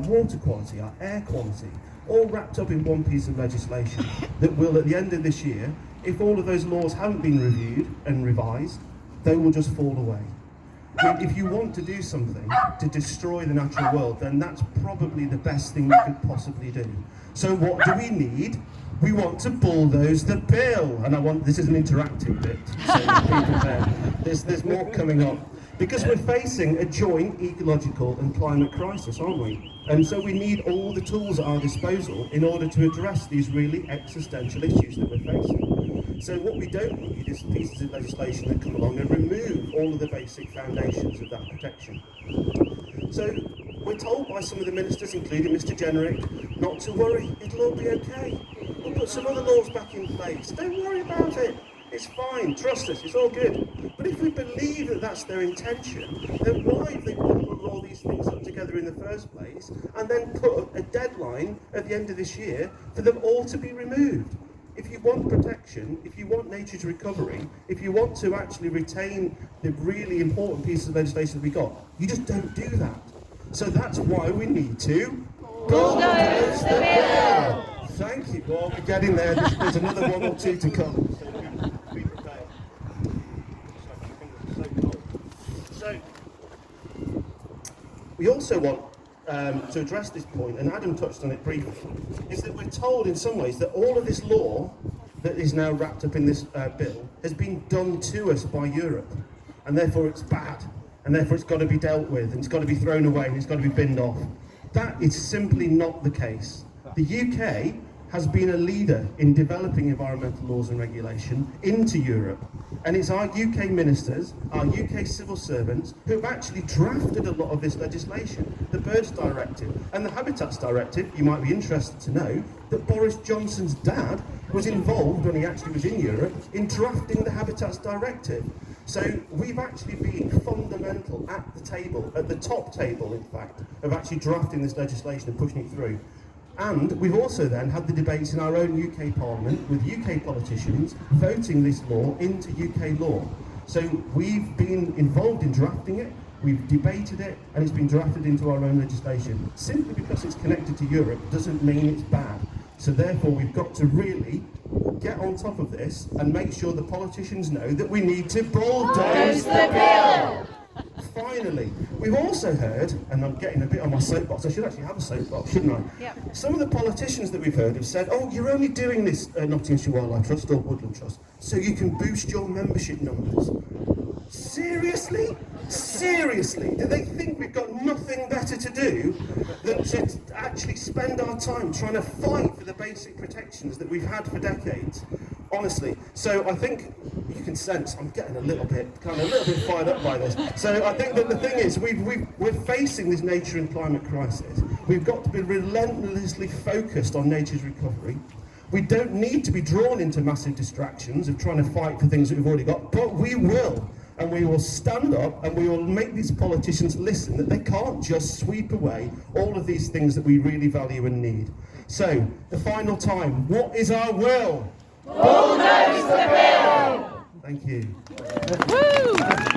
water quality, our air quality, all wrapped up in one piece of legislation that will, at the end of this year, if all of those laws haven't been reviewed and revised, they will just fall away. I mean, if you want to do something to destroy the natural world, then that's probably the best thing you could possibly do. So what do we need? We want to bulldoze the bill. And this is an interactive bit, so be prepared. There's more coming up. Because we're facing a joint ecological and climate crisis, aren't we? And so we need all the tools at our disposal in order to address these really existential issues that we're facing. So what we don't need is pieces of legislation that come along and remove all of the basic foundations of that protection. So we're told by some of the ministers, including Mr. Jenrick, not to worry, it'll all be okay. We'll put some other laws back in place. Don't worry about it. It's fine, trust us, it's all good. But if we believe that that's their intention, then why have they bundled all these things up together in the first place and then put a deadline at the end of this year for them all to be removed? If you want protection, if you want nature's recovery, if you want to actually retain the really important pieces of legislation that we got, you just don't do that. So that's why we need to bulldoze the bill. Thank you. Well, we're getting there. There's another one or two to come. So we also want to address this point, and Adam touched on it briefly, is that we're told in some ways that all of this law that is now wrapped up in this bill has been done to us by Europe, and therefore it's bad, and therefore it's got to be dealt with, and it's got to be thrown away, and it's got to be binned off. That is simply not the case. The UK has been a leader in developing environmental laws and regulation into Europe. And it's our UK ministers, our UK civil servants, who have actually drafted a lot of this legislation. The Birds Directive and the Habitats Directive, you might be interested to know that Boris Johnson's dad was involved, when he actually was in Europe, in drafting the Habitats Directive. So we've actually been fundamental at the table, at the top table in fact, of actually drafting this legislation and pushing it through. And we've also then had the debates in our own UK Parliament with UK politicians voting this law into UK law. So we've been involved in drafting it, we've debated it, and it's been drafted into our own legislation. Simply because it's connected to Europe doesn't mean it's bad. So therefore we've got to really get on top of this and make sure the politicians know that we need to bulldoze the bill. Finally, we've also heard, and I'm getting a bit on my soapbox, I should actually have a soapbox, shouldn't I? Yep. Some of the politicians that we've heard have said, oh, you're only doing this, Nottinghamshire Wildlife Trust or Woodland Trust, so you can boost your membership numbers. Seriously? Seriously? Do they think we've got nothing better to do than to actually spend our time trying to fight for the basic protections that we've had for decades? Honestly. So I think you can sense I'm getting a little bit fired up by this. So I think that the thing is, we're facing this nature and climate crisis. We've got to be relentlessly focused on nature's recovery. We don't need to be drawn into massive distractions of trying to fight for things that we've already got, but we will. And we will stand up and we will make these politicians listen that they can't just sweep away all of these things that we really value and need. So, the final time, what is our will? Bulldoze the bill! Thank you. Woo!